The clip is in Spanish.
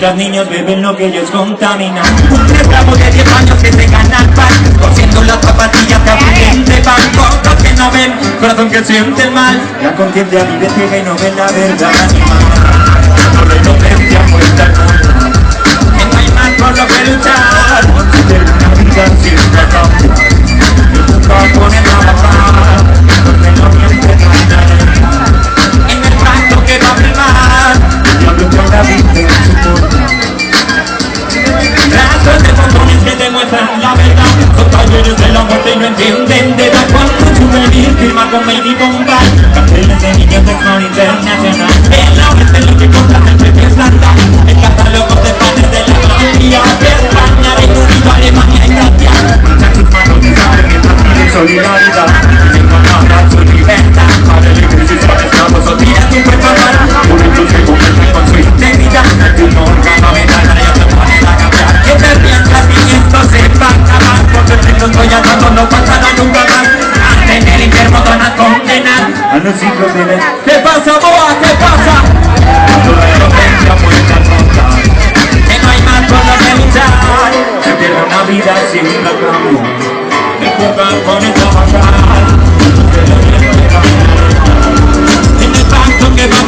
Mientras niños beben lo que ellos contaminan. Un esclavo de 10 años que se gana el pan, cosiendo las zapatillas que aburren de pan. Ojos que no ven, corazón que siente el mal. La conciencia vive ciega y no ve la verdad animal. Por la inocencia muerta el mundo, que no hay más por lo que luchar. De una vida sin cambiar, y nunca pone a trabajar, porque no miente nada. En el pacto que va a primar, el diablo con la vida en su puerta. Trazos de botones que demuestran la verdad, son talleres de la muerte y no entienden de edad. Cuando juvenil firma con Baby Bombay, carteles de niños de Flor Internacional. En la oeste lo que compras el precio es landar, el catálogo de padres de la familia de España, Reino Unido, Alemania y Francia. Manchan sus manos y saben que piden solidaridad, y no nada su libertad. Padre libre si son esclavos o tira tu cuerpo para públicos que convierten con su integridad. El humor cada vez la idea te pone a cambiar. Que te piensas y esto se va a acabar, porque el reino estoy andando no pasará nunca más. En el infierno van a condenar a los hijos de Dios. ¿Qué pasa, boa? ¿Qué pasa? Cuando la inocencia muestra el contar, que no hay más por lo que luchar. Se pierde una vida sin reclamo, el jugar pone a trabajar. En el pacto que va a